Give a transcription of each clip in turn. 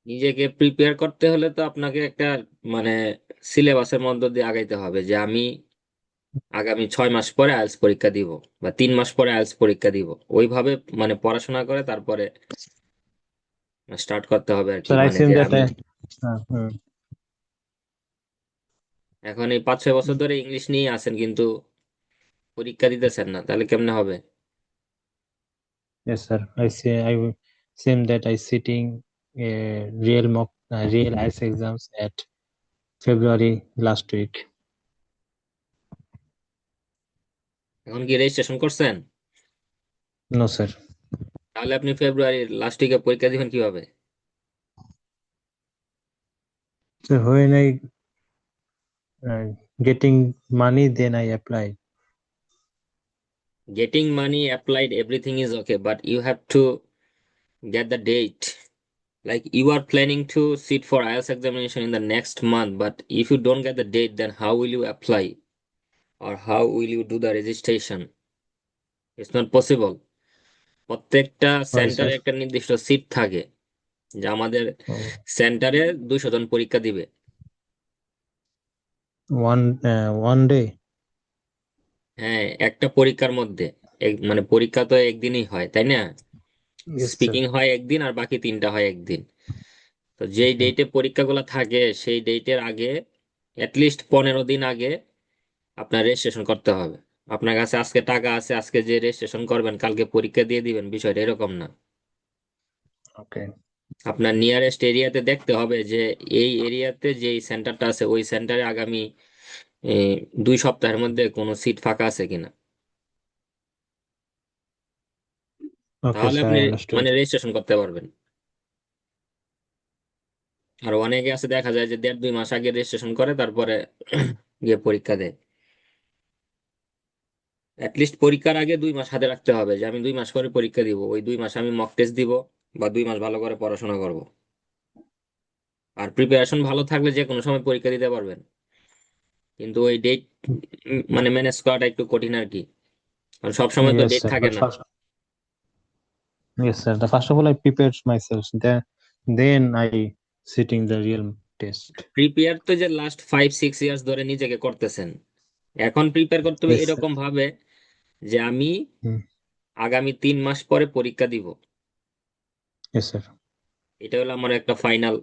নিজেকে প্রিপেয়ার করতে হলে তো আপনাকে একটা মানে সিলেবাসের মধ্য দিয়ে আগাইতে হবে, যে আমি আগামী 6 মাস পরে আইএলটিএস পরীক্ষা দিব বা 3 মাস পরে আইএলটিএস পরীক্ষা দিব। ওইভাবে মানে পড়াশোনা করে তারপরে স্টার্ট করতে হবে আর কি, Sir, I মানে seen যে that. আমি Hmm. এখন এই 5-6 বছর ধরে ইংলিশ নিয়ে আছেন কিন্তু পরীক্ষা দিতেছেন না, তাহলে কেমনে হবে? Yes, sir. I see. I seen that I sitting a real ICE exams at February last week. এখন কি রেজিস্ট্রেশন করছেন? No, sir. তাহলে আপনি ফেব্রুয়ারির লাস্ট উইকে পরীক্ষা দিবেন কিভাবে? So when I getting money, then I apply. Getting money applied, everything is okay, but you have to get the date. Like you are planning to sit for IELTS examination in the next month, but if you don't get the date, then how will you apply or how will you do the registration? It's not possible. প্রত্যেকটা Why, sir? সেন্টারে একটা নির্দিষ্ট seat থাকে, যে আমাদের Oh, সেন্টারে 200 জন পরীক্ষা দিবে। one day. হ্যাঁ, একটা পরীক্ষার মধ্যে মানে পরীক্ষা তো একদিনই হয়, তাই না? Yes, sir. স্পিকিং হয় একদিন আর বাকি 3টা হয় একদিন। তো যেই Hmm. ডেটে পরীক্ষাগুলো থাকে সেই ডেটের আগে অ্যাটলিস্ট 15 দিন আগে আপনার রেজিস্ট্রেশন করতে হবে। আপনার কাছে আজকে টাকা আছে, আজকে যে রেজিস্ট্রেশন করবেন কালকে পরীক্ষা দিয়ে দিবেন, বিষয়টা এরকম না। Okay. আপনার নিয়ারেস্ট এরিয়াতে দেখতে হবে যে এই এরিয়াতে যেই সেন্টারটা আছে ওই সেন্টারে আগামী এ, 2 সপ্তাহের মধ্যে কোনো সিট ফাঁকা আছে কিনা। Okay, তাহলে sir. আপনি I মানে understood. রেজিস্ট্রেশন করতে পারবেন। আর অনেকে আছে দেখা যায় যে 1.5-2 মাস আগে রেজিস্ট্রেশন করে তারপরে গিয়ে পরীক্ষা দেয়। অ্যাটলিস্ট পরীক্ষার আগে 2 মাস হাতে রাখতে হবে, যে আমি 2 মাস পরে পরীক্ষা দিব, ওই 2 মাস আমি মক টেস্ট দিব বা 2 মাস ভালো করে পড়াশোনা করব। আর প্রিপারেশন ভালো থাকলে যে কোনো সময় পরীক্ষা দিতে পারবেন, কিন্তু ওই ডেট মানে ম্যানেজ করাটা একটু কঠিন আর কি, কারণ সব সময় তো Yes, ডেট sir. থাকে But না। first, yes, sir. The first of all, I prepared myself. Then I sitting the real test. Prepare তো যে লাস্ট 5-6 ইয়ার্স ধরে নিজেকে করতেছেন, এখন প্রিপেয়ার করতে হবে Yes, sir. এরকম ভাবে যে আমি Hmm. আগামী 3 মাস পরে পরীক্ষা দিব। Yes, sir. এটা হলো আমার একটা ফাইনাল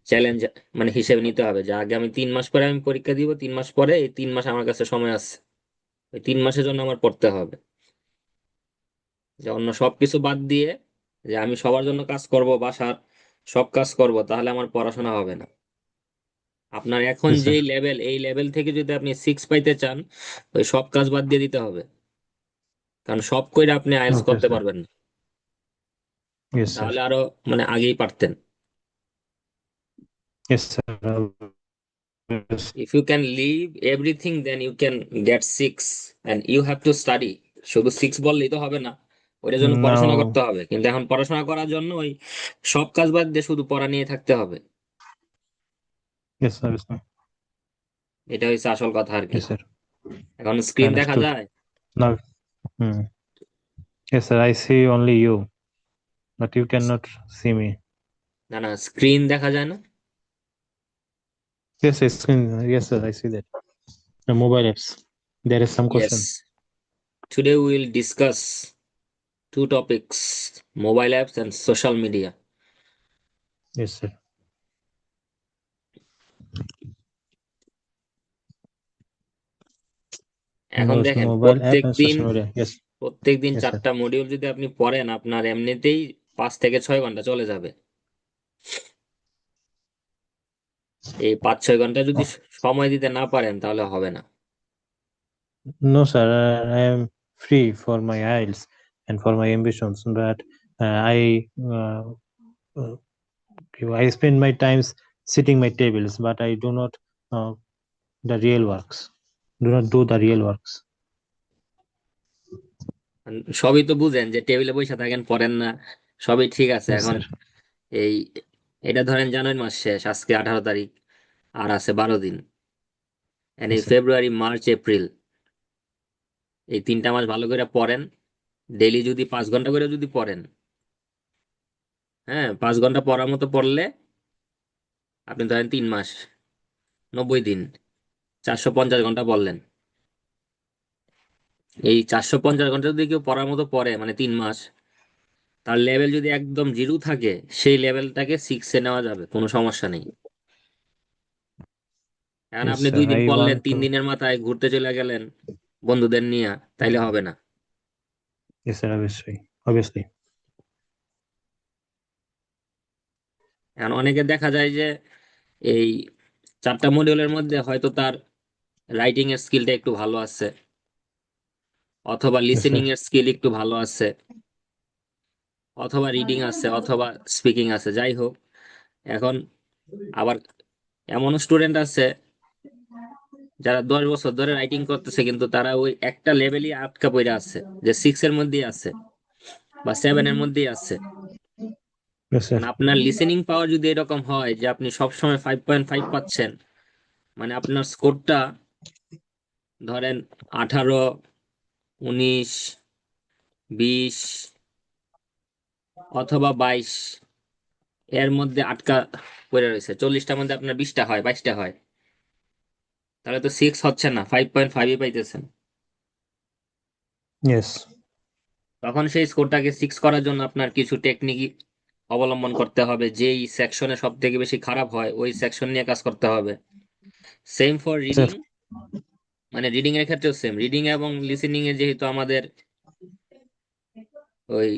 চ্যালেঞ্জ, মানে হিসেবে নিতে হবে যে আগে আমি 3 মাস পরে আমি পরীক্ষা দিব, 3 মাস পরে এই 3 মাস আমার কাছে সময় আছে, ওই 3 মাসের জন্য আমার পড়তে হবে। যে অন্য সবকিছু বাদ দিয়ে যে আমি সবার জন্য কাজ করব, বাসার সব কাজ করব, তাহলে আমার পড়াশোনা হবে না। আপনার এখন Yes, sir. যেই লেভেল, এই লেভেল থেকে যদি আপনি 6 পাইতে চান, ওই সব কাজ বাদ দিয়ে দিতে হবে, কারণ সব কইরা আপনি আইএলটিএস Okay, করতে sir. পারবেন না। Yes, sir. তাহলে আরো মানে আগেই পারতেন। Yes, sir. Yes. If you can leave everything then you can get 6, and you have to study. শুধু 6 বললেই তো হবে না, ওইটার জন্য পড়াশোনা Now, করতে হবে, কিন্তু এখন পড়াশোনা করার জন্য ওই সব কাজ বাদ দিয়ে শুধু পড়া নিয়ে থাকতে হবে। yes, sir. Yes, sir. এটা হচ্ছে আসল কথা আর কি। Yes, sir. এখন I স্ক্রিন দেখা understood. যায়? Now, hmm. Yes, sir. I see only you, but you cannot see me. না না, স্ক্রিন দেখা যায় না। Yes, I see. Yes, sir. I see that. The mobile apps. There is some yes, question. Today will discuss 2 topics, mobile apps and social media. Yes, sir. এখন Most দেখেন mobile app প্রত্যেক and দিন social media. Yes. প্রত্যেক দিন Yes, sir. 4টা module যদি আপনি পড়েন আপনার এমনিতেই 5 থেকে 6 ঘন্টা চলে যাবে। এই 5-6 ঘন্টা যদি Oh, সময় দিতে না পারেন তাহলে হবে না। no, sir. I am free for my IELTS and for my ambitions, but uh, I spend my times sitting my tables, but I do not uh, the real works. Do not do the real works. সবই তো বুঝেন যে টেবিলে বসে থাকেন, পড়েন না, সবই ঠিক আছে। Yes, এখন sir. এই এটা ধরেন জানুয়ারি মাস শেষ, আজকে 18 তারিখ, আর আছে 12 দিন। এই Yes, sir. ফেব্রুয়ারি, মার্চ, এপ্রিল, এই 3টা মাস ভালো করে পড়েন। ডেইলি যদি 5 ঘন্টা করে যদি পড়েন, হ্যাঁ, 5 ঘন্টা পড়ার মতো পড়লে আপনি ধরেন 3 মাস, 90 দিন, 450 ঘন্টা পড়লেন। এই 450 ঘন্টা যদি কেউ পড়ার মতো পড়ে, মানে 3 মাস, তার লেভেল যদি একদম জিরো থাকে, সেই লেভেলটাকে 6-এ নেওয়া যাবে, কোনো সমস্যা নেই। এখন Yes, আপনি sir. 2 দিন I পড়লেন, want 3 দিনের মাথায় ঘুরতে চলে গেলেন বন্ধুদের নিয়ে, তাইলে হবে না। yes, sir. Obviously. এখন অনেকে দেখা যায় যে এই 4টা মডিউলের মধ্যে হয়তো তার রাইটিং এর স্কিলটা একটু ভালো আছে, অথবা Yes, sir. লিসেনিং এর স্কিল একটু ভালো আছে, অথবা রিডিং আছে, অথবা স্পিকিং আছে, যাই হোক। এখন আবার এমন স্টুডেন্ট আছে যারা 10 বছর ধরে রাইটিং করতেছে, কিন্তু তারা ওই একটা লেভেলই আটকা পড়ে আছে, যে 6-এর মধ্যেই আছে বা 7-এর মধ্যেই আছে। Yes, sir. কারণ আপনার লিসেনিং পাওয়ার যদি এরকম হয় যে আপনি সবসময় 5.5 পাচ্ছেন, মানে আপনার স্কোরটা ধরেন 18, 19, 20 অথবা 22 এর মধ্যে আটকা পড়ে রয়েছে, 40টার মধ্যে আপনার 20টা হয়, 22টা হয়, তাহলে তো 6 হচ্ছে না, 5.5ই পাইতেছেন। Yes. তখন সেই স্কোরটাকে 6 করার জন্য আপনার কিছু টেকনিক অবলম্বন করতে হবে। যেই সেকশনে সব থেকে বেশি খারাপ হয় ওই সেকশন নিয়ে কাজ করতে হবে। Same for Sir. রিডিং, মানে রিডিং এর ক্ষেত্রেও সেম। রিডিং এবং লিসেনিং এ যেহেতু আমাদের ওই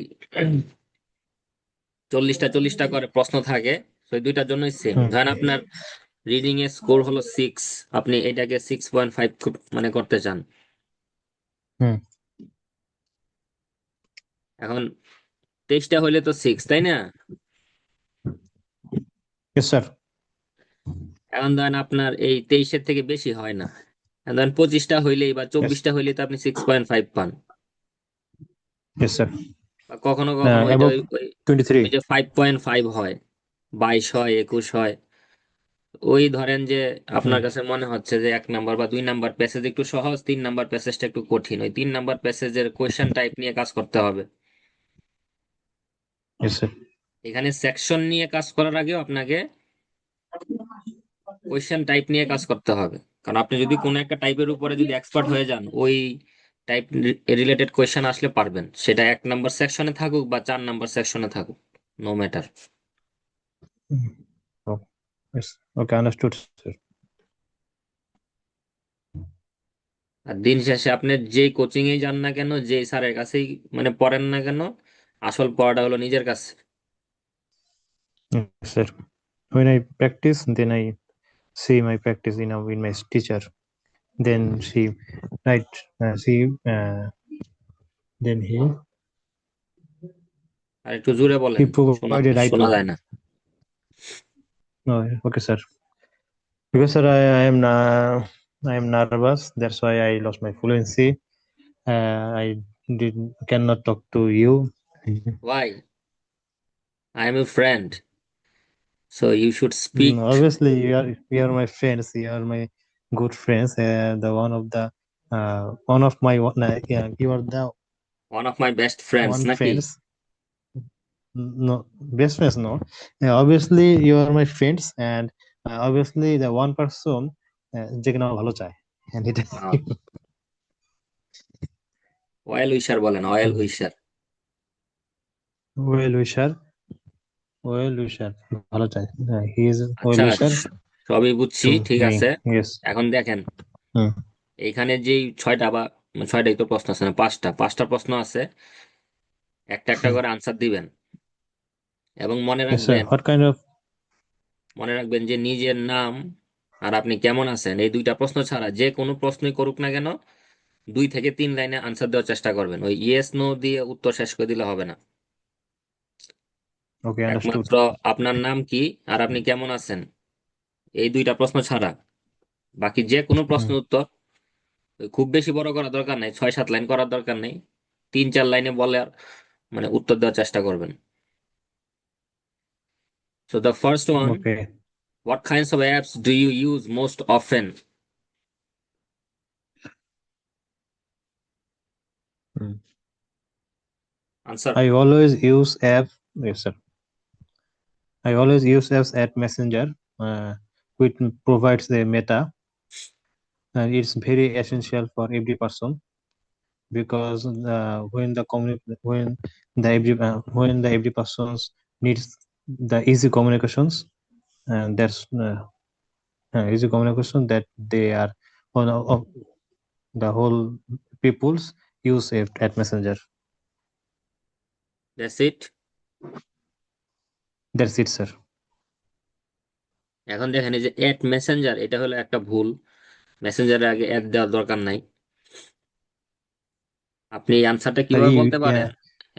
40টা করে প্রশ্ন থাকে, তো এই দুইটার জন্যই সেম। Hmm. ধরেন আপনার রিডিং এর স্কোর হলো 6, আপনি এটাকে 6.5 মানে করতে চান। Hmm. এখন 23টা হইলে তো 6, তাই না? Yes, sir. এখন ধরেন আপনার এই 23-এর থেকে বেশি হয় না, এখন ধরেন 25টা হইলেই বা Yes. 24টা হইলেই তো আপনি 6.5 পান। Yes, sir. বা কখনো কখনো ওইটা Above ওই ওই 23. ওই যে 5.5 হয়, 22 হয়, 21 হয়। ওই ধরেন যে আপনার Hmm. কাছে মনে হচ্ছে যে 1 নাম্বার বা 2 নাম্বার প্যাসেজ একটু সহজ, 3 নাম্বার প্যাসেজটা একটু কঠিন, ওই 3 নাম্বার প্যাসেজের কোয়েশ্চেন টাইপ নিয়ে কাজ করতে হবে। Yes, sir. এখানে সেকশন নিয়ে কাজ করার আগেও আপনাকে কোয়েশ্চেন টাইপ নিয়ে কাজ করতে হবে। কারণ আপনি যদি কোনো একটা টাইপের উপরে যদি এক্সপার্ট হয়ে যান, ওই টাইপ রিলেটেড কোয়েশ্চেন আসলে পারবেন, সেটা 1 নাম্বার সেকশনে থাকুক বা 4 নাম্বার সেকশনে থাকুক, no matter. Hmm. Oh, yes. Okay, understood, sir. আর দিন শেষে আপনি যেই কোচিং এ যান না কেন, যেই স্যারের কাছেই মানে পড়েন না কেন, আসল পড়াটা হলো নিজের কাছে। Yes, sir. When I practice, then I see my practice in my teacher. Then she right she then আর একটু জোরে he বলেন, শোনা provided right শোনা one. যায় না। No, okay, sir. Because sir, I am nervous. That's why I lost my fluency. I did cannot talk to you. Why? I am a friend, so you should speak. Obviously, you are my friends. You are my good friends. The one of my one. Yeah, you are the one of my best friends one নাকি? friends. No, best friends. No. Obviously, you are my friends, and obviously the one person যে কিনা আমার ভালো চায়, and it well উইশার বলেন, well উইশার। well wisher, well wisher, ভালো চায়। He is well আচ্ছা, wisher সবই বুঝছি, to ঠিক me. আছে। Yes. এখন দেখেন, Hmm. এইখানে যেই 6টা বা 6টাই তো প্রশ্ন আছে না, 5টা প্রশ্ন আছে, একটা একটা Hmm. করে আনসার দিবেন। এবং Yes, sir. What kind of মনে রাখবেন যে নিজের নাম আর আপনি কেমন আছেন, এই 2টা প্রশ্ন ছাড়া যে কোনো প্রশ্নই করুক না কেন, 2 থেকে 3 লাইনে আনসার দেওয়ার চেষ্টা করবেন। ওই ইয়েস নো দিয়ে উত্তর শেষ করে দিলে হবে না। okay, understood. একমাত্র আপনার নাম কি আর আপনি কেমন আছেন, এই 2টা প্রশ্ন ছাড়া বাকি যে কোনো Hmm. প্রশ্নের উত্তর ওই খুব বেশি বড় করার দরকার নেই, 6-7 লাইন করার দরকার নেই, 3-4 লাইনে বলে মানে উত্তর দেওয়ার চেষ্টা করবেন। So the first one, Okay. What kinds of apps do you use most often? Hmm. Answer. I always use app. Yes, sir. I always use apps at Messenger, which provides the meta, and it's very essential for every person because when the every persons needs the easy communications, and that's easy communication that they are on of the whole people's use it at Messenger. That's it. That's it, sir. এখন দেখেন এই যে at Messenger, এটা হলো একটা ভুল। মেসেঞ্জারের আগে add দেওয়ার দরকার নাই। আপনি এই আনসারটা কিভাবে বলতে পারেন?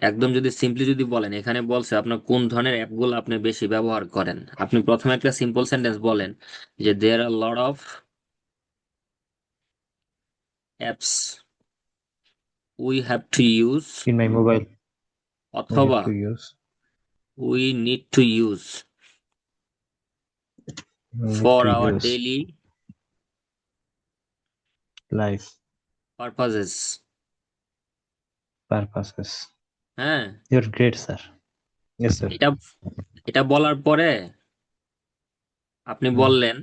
একদম যদি সিম্পলি যদি বলেন, এখানে বলছে আপনার কোন ধরনের অ্যাপগুলো আপনি বেশি ব্যবহার করেন, আপনি প্রথমে একটা সিম্পল সেন্টেন্স বলেন যে there are lot of apps we have to use, In my mobile, we অথবা have to use we need to use need for to our use daily life purposes. purposes. হ্যাঁ, You're great, sir. Yes, sir. এটা এটা বলার পরে আপনি Hmm. বললেন,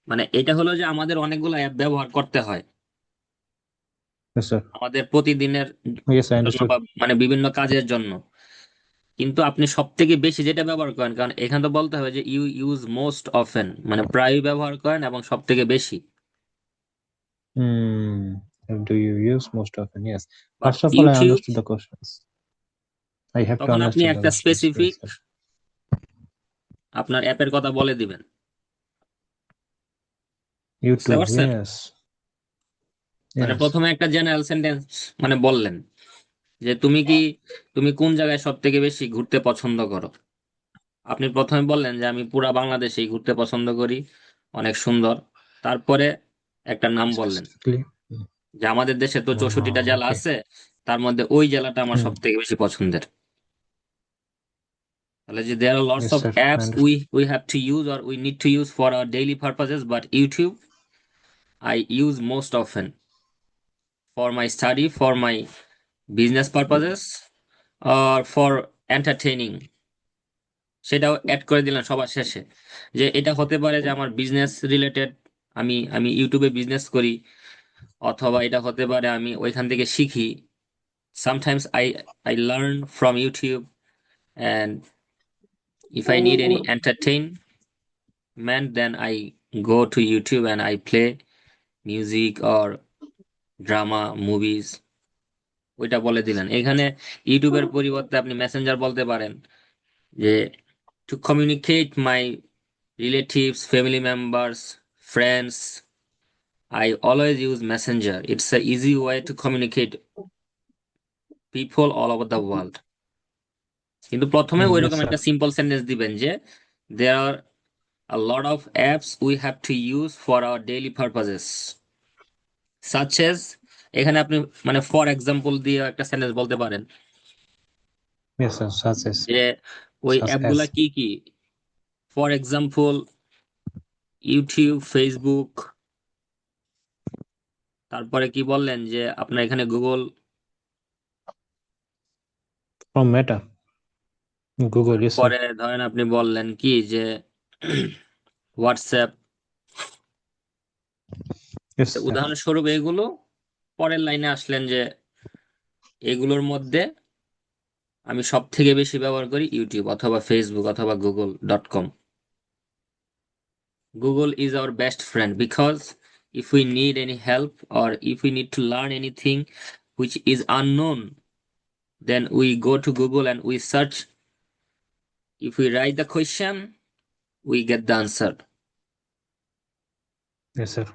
মানে এটা হলো যে আমাদের অনেকগুলো অ্যাপ ব্যবহার করতে হয় Yes, sir. আমাদের প্রতিদিনের Yes, I জন্য, understood. বা মানে বিভিন্ন কাজের জন্য। কিন্তু আপনি সব থেকে বেশি যেটা ব্যবহার করেন, কারণ এখানে তো বলতে হবে যে ইউ ইউজ মোস্ট অফেন, মানে প্রায়ই ব্যবহার করেন এবং সব থেকে বেশি। Hmm. Do you use most often? Yes. But First of all, I YouTube, understood the questions. I have to তখন আপনি understand the একটা questions. Yes, specific sir. আপনার অ্যাপের কথা বলে দিবেন। বুঝতে YouTube. পারছেন? Yes. মানে Yes. প্রথমে একটা জেনারেল সেন্টেন্স মানে বললেন যে তুমি কোন জায়গায় সব থেকে বেশি ঘুরতে পছন্দ করো। আপনি প্রথমে বললেন যে আমি পুরা বাংলাদেশেই ঘুরতে পছন্দ করি, অনেক সুন্দর। তারপরে একটা নাম বললেন Specifically. যে আমাদের দেশে তো 64টা জেলা Okay. আছে, তার মধ্যে ওই জেলাটা আমার Hmm. সব থেকে বেশি পছন্দের। তাহলে যে there are lots Yes, of sir. I apps understood. We have to use or we need to use for our daily purposes, but YouTube I use most often for my study, for my business purposes, আর for entertaining. সেটাও add করে দিলেন সবার শেষে, যে এটা হতে পারে যে আমার বিজনেস রিলেটেড, আমি আমি ইউটিউবে বিজনেস করি, অথবা এটা হতে পারে আমি ওইখান থেকে শিখি। Sometimes I learn from YouTube, and if I need any entertainment, then I go to YouTube and I play music or drama, movies. ওইটা বলে দিলেন। এখানে ইউটিউবের পরিবর্তে আপনি মেসেঞ্জার বলতে পারেন যে to communicate my relatives, family members, friends, I always use Messenger. It's a easy way to communicate people all over the world. কিন্তু প্রথমে Yes, ওইরকম sir. একটা সিম্পল সেন্টেন্স দিবেন যে there are a lot of apps we have to use for our daily purposes, such as, এখানে আপনি মানে for example দিয়ে একটা সেন্টেন্স বলতে পারেন Yes, sir. যে ওই Such অ্যাপগুলা as. কি কি। ফর এক্সাম্পল ইউটিউব, ফেসবুক, তারপরে কি বললেন যে আপনার এখানে Google, From Meta. Google. Yes, sir. পরে ধরেন আপনি বললেন কি যে হোয়াটসঅ্যাপ। Yes, sir. উদাহরণস্বরূপ এগুলো, পরের লাইনে আসলেন যে এগুলোর মধ্যে আমি সব থেকে বেশি ব্যবহার করি ইউটিউব অথবা ফেসবুক অথবা google.com. Google is our best friend because if we need any help or if we need to learn anything which is unknown, then we go to Google and we search. If we write the question, we get the answer. Yes, sir.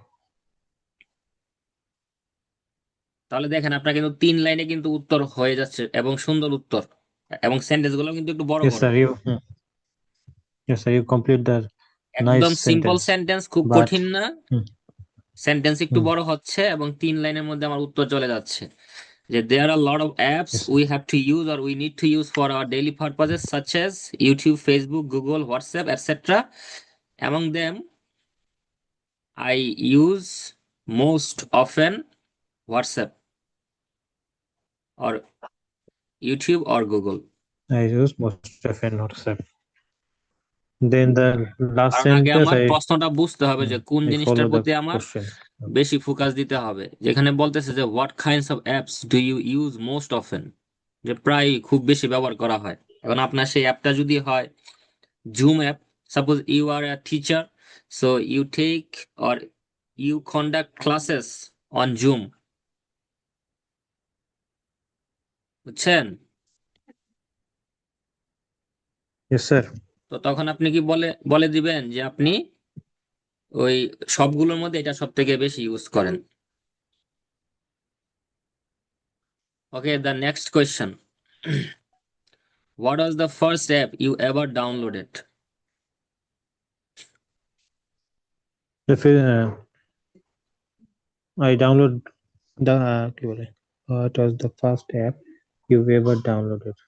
তাহলে দেখেন আপনার কিন্তু 3 লাইনে কিন্তু উত্তর হয়ে যাচ্ছে, এবং সুন্দর উত্তর, এবং সেন্টেন্স গুলো কিন্তু একটু বড় Yes, বড়। sir. Yes, sir. You complete the একদম nice সিম্পল sentence, সেন্টেন্স, খুব but কঠিন না। hmm, সেন্টেন্স একটু hmm, বড় হচ্ছে এবং 3 লাইনের মধ্যে আমার উত্তর চলে যাচ্ছে যে there are a lot of apps yes, sir. we have to use or we need to use for our daily purposes, such as YouTube, Facebook, Google, WhatsApp, etc. Among them, I use most often WhatsApp or YouTube or Google. I use most of in WhatsApp. Then the last কারণ আগে sentence আমার প্রশ্নটা বুঝতে হবে যে কোন I জিনিসটার follow the প্রতি আমার question. বেশি ফোকাস দিতে হবে। যেখানে বলতেছে যে what kinds of apps do you use most often, যে প্রায় খুব বেশি ব্যবহার করা হয়। এখন আপনার সেই অ্যাপটা যদি হয় Zoom app, suppose you are a teacher, so you take or you conduct classes on Zoom, বুঝছেন? Yes, sir. তো তখন আপনি কি বলে বলে দিবেন যে আপনি ওই সবগুলোর মধ্যে এটা সব থেকে বেশি ইউজ করেন। Okay, the next question, what was the first app you ever downloaded? If I download the কি বলে what was the first app you ever downloaded?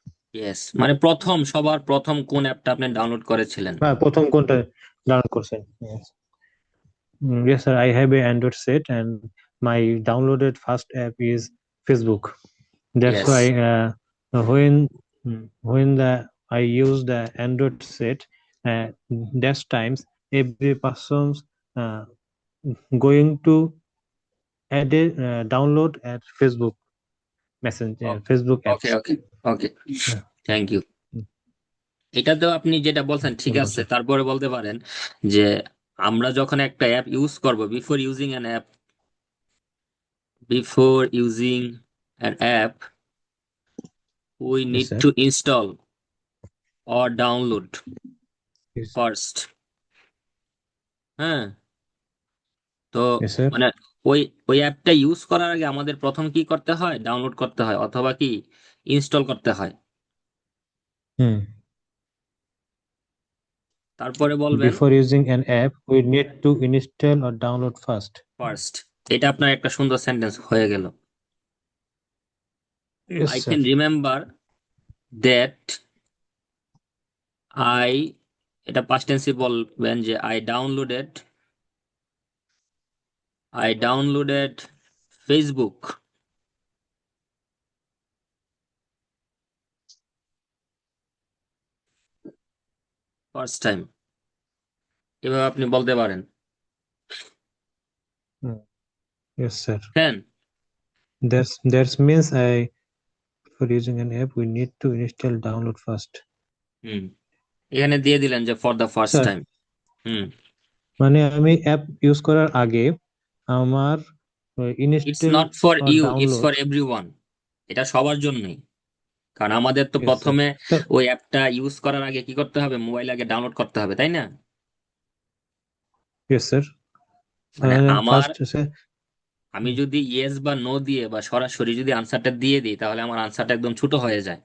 Yes, মানে প্রথম, সবার প্রথম কোন অ্যাপটা আপনি ডাউনলোড করেছিলেন? প্রথম কোনটা ডাউনলোড করছেন? Yes. Yes, sir. I have a Android set, and my downloaded first app is Facebook. That's yes, why when the I use the Android set, that's times every person's uh, going to add a download at Facebook Messenger, Facebook okay apps. Okay okay, Yeah. Thank you. এটাতেও আপনি যেটা বলছেন ঠিক Welcome, আছে, sir. তারপরে বলতে পারেন যে আমরা যখন একটা অ্যাপ ইউজ করব, before using an app we Yes, need sir. Two install or download Yes, first. হ্যাঁ, তো yes, sir. মানে ওই ওই অ্যাপটা ইউজ করার আগে আমাদের প্রথম কি করতে হয়? ডাউনলোড করতে হয় অথবা কি ইনস্টল করতে হয়। Hmm. তারপরে বলবেন Before using an app, we need to install or download first. First. এটা আপনার একটা সুন্দর সেন্টেন্স হয়ে গেল। Yes, I sir. Can remember that I, এটা পাস্ট টেন্সে বলবেন যে I downloaded Facebook first time, এভাবে আপনি বলতে পারেন। Hmm. Yes, sir. হ্যাঁ, That means for using an app, we need to install download first. হুম, এখানে দিয়ে দিলেন যে for the first sir, time. হুম, মানে আমি অ্যাপ ইউজ করার আগে আমার it's install not for or you, it's download. For everyone. এটা সবার জন্যই। কারণ আমাদের তো ইয়েস স্যার। প্রথমে ওই অ্যাপটা ইউজ করার আগে কি করতে হবে? মোবাইল আগে ডাউনলোড করতে হবে, তাই না? Yes sir. মানে আমার, ফার্স্ট স্যার। আমি যদি ইয়েস বা নো দিয়ে বা সরাসরি যদি আনসারটা দিয়ে দিই তাহলে আমার আনসারটা একদম ছোট হয়ে যায়।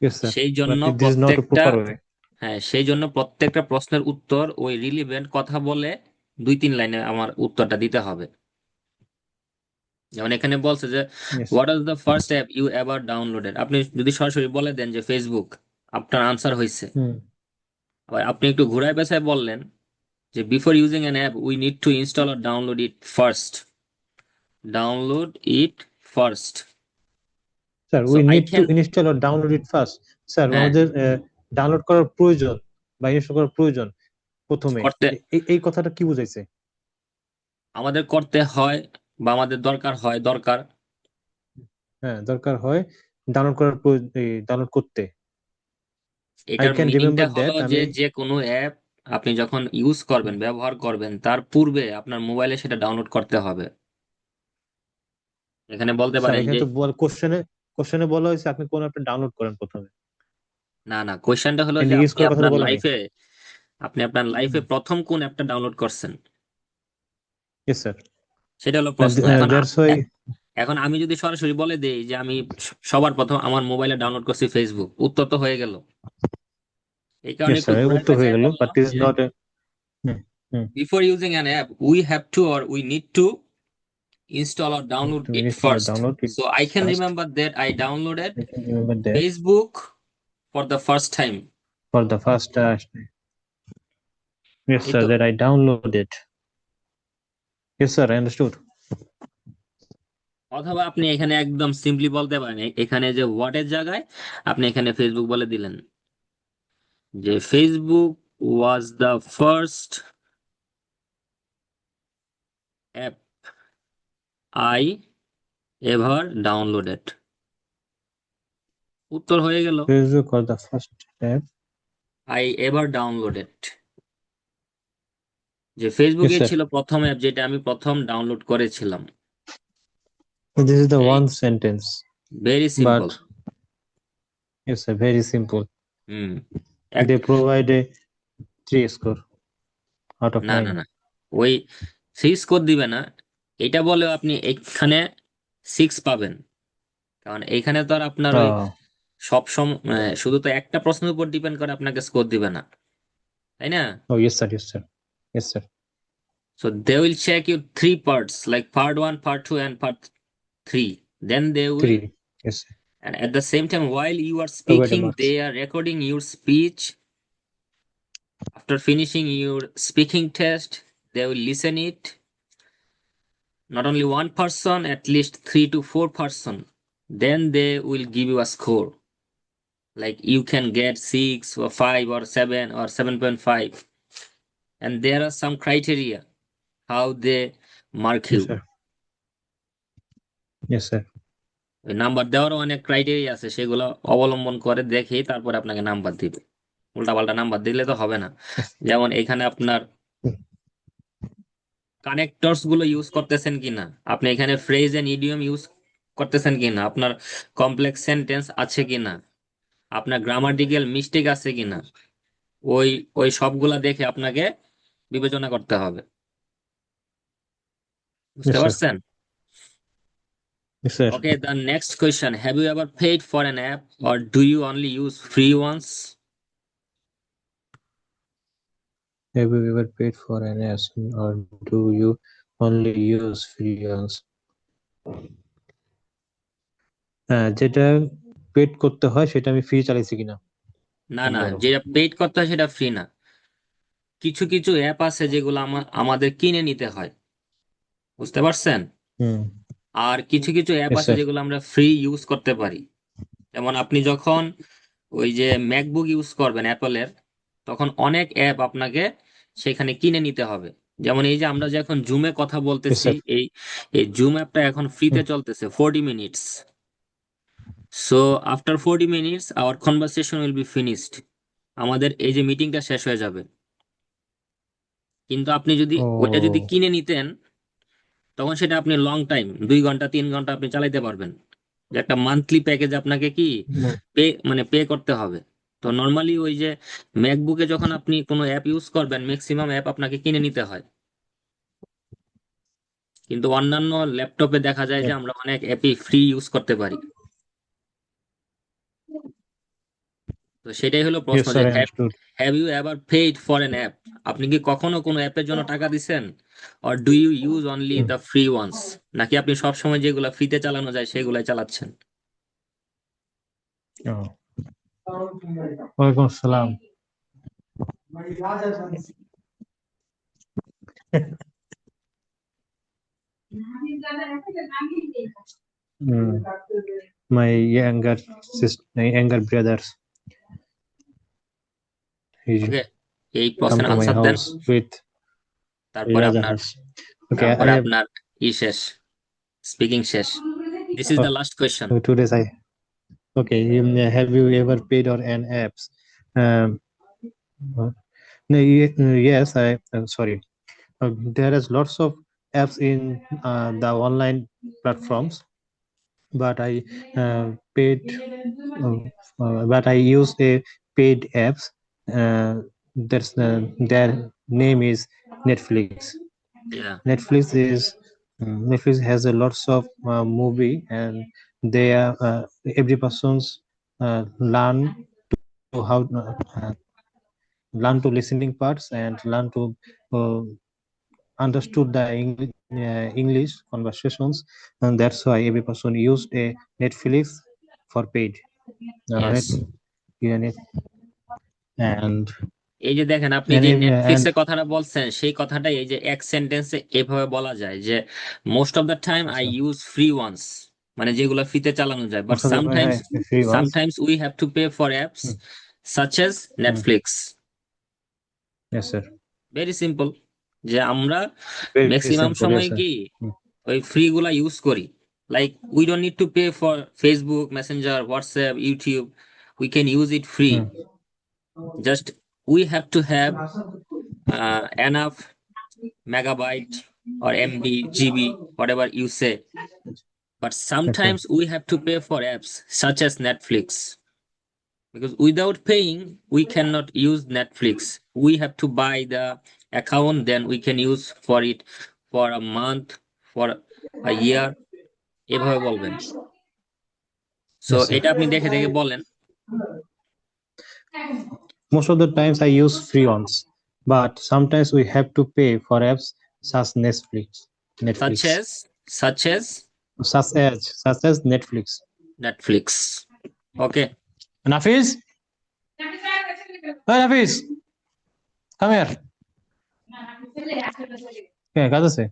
ইয়েস স্যার, সেই জন্য but this is not a প্রত্যেকটা, প্রপার ওয়ে। হ্যাঁ সেই জন্য প্রত্যেকটা প্রশ্নের উত্তর ওই রিলিভেন্ট কথা বলে 2-3 লাইনে আমার উত্তরটা দিতে হবে। যেমন এখানে বলছে যে yes. What is the first app you ever downloaded, আপনি যদি সরাসরি বলে দেন যে ফেসবুক, আপনার আনসার হয়েছে। হুম। আবার আপনি একটু ঘুরায় পেঁচায় বললেন যে before using an app we need two install or download it first. Sir, so we I need to can, install or download it first. Sir, হ্যাঁ, আমাদের ডাউনলোড করার প্রয়োজন বা ইনস্টল করার প্রয়োজন প্রথমে। করতে, এই কথাটা কি বুঝাইছে? আমাদের করতে হয় বা আমাদের দরকার হয়, দরকার। হ্যাঁ, দরকার হয় ডাউনলোড করতে। আই এটার ক্যান মিনিংটা রিমেম্বার হলো দ্যাট যে আমি। যে কোনো অ্যাপ আপনি যখন ইউজ করবেন, ব্যবহার করবেন, তার পূর্বে আপনার মোবাইলে সেটা ডাউনলোড করতে হবে। এখানে বলতে স্যার, পারেন এখানে যে, তো কোশ্চেনে বলা হয়েছে আপনি কোন একটা ডাউনলোড করেন প্রথমে। না না, কোয়েশ্চেনটা হলো যে এন্ড ইউজ করার কথা তো বলে নাই। আপনি আপনার লাইফে প্রথম কোন অ্যাপটা ডাউনলোড করছেন, ইয়েস স্যার। সেটা হলো প্রশ্ন। এখন দ্যাটস ওয়াই। এখন আমি যদি সরাসরি বলে দেই যে আমি সবার প্রথম আমার মোবাইলে ডাউনলোড করছি ফেসবুক, উত্তর তো হয়ে গেল। এই কারণে ইয়েস একটু স্যার, ঘুরায় উত্তর হয়ে পেঁচায় গেল, বাট বললাম ইজ যে not a. Hmm. Hmm. Before using an app we have two or we need two install or download We it need to first. download it So I can first. remember that I downloaded I can remember that Facebook for the first time. for the first. Yes, এই sir, তো, that I downloaded. Yes, sir, I understood. অথবা আপনি এখানে একদম simply বলতে পারেন এখানে যে হোয়াট এর জায়গায় আপনি এখানে ফেসবুক বলে দিলেন। যে Facebook was the first app I ever downloaded. উত্তর হয়ে গেল Facebook was the first app. I ever downloaded. যে Yes, ফেসবুকে sir. ছিল প্রথম অ্যাপ যেটা আমি প্রথম ডাউনলোড করেছিলাম। This is the এই one sentence, very simple. but yes, sir, very simple. হুম। এক- They provide a 3 score out of না না 9. না, ওই 3 স্কোর দিবে না, এটা বলেও আপনি এখানে 6 পাবেন। কারণ এখানে তো আর আপনার ওই Oh, সব শুধু তো একটা প্রশ্নের উপর ডিপেন্ড করে আপনাকে স্কোর দিবে না, তাই না? oh, yes, sir, yes, sir, yes, sir. So they will check you 3 parts, like part 1, part 2, and part 3. Then they will, 3, yes, sir. and at the same time, while you are Provide the speaking, marks. they are recording your speech. After finishing your speaking test, they will listen it. Not only one person, at least 3 to 4 person. Then they will give you a score. Like you can get 6 or 5 or 7 or 7.5. And there are some criteria how they mark Yes, you. sir, yes, sir. Number দেওয়ারও অনেক criteria আছে, সেগুলো অবলম্বন করে দেখেই তারপরে আপনাকে number দিবে। উল্টাপাল্টা নাম্বার দিলে তো হবে না। Yes. যেমন এখানে আপনার কানেক্টরস গুলো ইউজ করতেছেন কিনা, আপনি এখানে ফ্রেজ এন্ড ইডিয়ম ইউজ করতেছেন কিনা, আপনার কমপ্লেক্স সেন্টেন্স আছে কিনা, আপনার গ্রামাটিক্যাল মিস্টেক আছে কিনা, ওই ওই সবগুলা দেখে আপনাকে বিবেচনা করতে হবে। বুঝতে Yes, sir, পারছেন? yes, sir. Okay, the next question, have you ever paid for an app or do you only use free ones? Have you ever paid for an app, or do you only use free ones? যেটা paid করতে হয় সেটা আমি free চালাইছি কিনা না না, একবারও। যেটা পেড করতে হয় সেটা ফ্রি না। কিছু কিছু অ্যাপ আছে যেগুলো আমাদের কিনে নিতে হয়, বুঝতে পারছেন? হুম, আর কিছু কিছু অ্যাপ yes, আছে sir. যেগুলো আমরা ফ্রি ইউজ করতে পারি। যেমন আপনি যখন ওই যে ম্যাকবুক ইউজ করবেন অ্যাপলের, তখন অনেক অ্যাপ আপনাকে সেখানে কিনে নিতে হবে। যেমন এই যে আমরা যে এখন জুমে কথা Yes, বলতেছি, sir. এই এই জুম অ্যাপটা এখন ফ্রিতে হুম, চলতেছে 40 minutes. So after 40 minutes hour conversation will be finished, আমাদের এই যে মিটিংটা শেষ হয়ে যাবে। কিন্তু আপনি যদি ওইটা যদি ও, কিনে নিতেন, তখন সেটা আপনি লং টাইম 2 ঘন্টা 3 ঘন্টা আপনি চালাইতে পারবেন। যে একটা মান্থলি প্যাকেজ আপনাকে কি হুম, পে করতে হবে। তো নর্মালি ওই যে ম্যাকবুকে যখন আপনি কোনো অ্যাপ ইউজ করবেন, ম্যাক্সিমাম অ্যাপ আপনাকে কিনে নিতে হয়। কিন্তু অন্যান্য ল্যাপটপে দেখা যায় যে আমরা অনেক অ্যাপই ফ্রি ইউজ করতে পারি। তো সেটাই হলো প্রশ্ন, yes, যে sir, I understood. Have you ever paid for an app? আপনি কি কখনো কোনো অ্যাপের জন্য টাকা দিছেন? Or do you use only hmm, the free ones? নাকি আপনি সবসময় যেগুলো ফ্রিতে চালানো যায় সেগুলাই চালাচ্ছেন? ও, ওয়ালাইকুম আসসালাম। Hmm. My younger brothers, he ওকে, এই come প্রশ্নের to my আনসার দেন, house with তারপরে আপনার Rajahass. Okay, I তারপরে have আপনার শেষ, স্পিকিং শেষ। This is the last question. today's I okay. Have you ever paid on an apps? Um, no, yes, sorry. There is lots of apps in the online platforms, but I paid, but I use a paid apps. That's their name is Netflix. Yeah, Netflix has a lots of movie, and they are every person's learn to how learn to listening parts and learn to uh, understood the English conversations, and that's why every person used a Netflix for paid. Yes. Right? Yeah, and এই যে দেখেন, আপনি and যে and নেটফ্লিক্সের কথাটা বলছেন, সেই কথাটাই এই যে এক সেন্টেন্সে এভাবে বলা যায় যে most of the time I so use free ones, মানে যেগুলো ফ্রিতে চালানো যায়। But most of the sometimes free ones. Sometimes we have to pay for apps, such as Netflix. Yes, sir. Very simple, যে আমরা Very ম্যাক্সিমাম simple. সময় Yes, sir. কি ওই ফ্রি গুলা ইউজ করি, like we don't need to pay for Facebook, Messenger, WhatsApp, YouTube, we can use it free, just we have to have enough megabyte or MB, GB, whatever you say. But sometimes we have to pay for apps such as Netflix. Because without paying, we cannot use Netflix. We have to buy the account, then we can use for it for a month, for a year. এভাবে বলবেন। So Yes, sir. এটা আপনি দেখে দেখে বলেন। Most of the times I use free ones, but sometimes we have to pay for apps such Netflix. Such as Such as Netflix. Netflix. Okay. Nafiz? Hey, Nafiz, come here. Okay, কাজ আছে?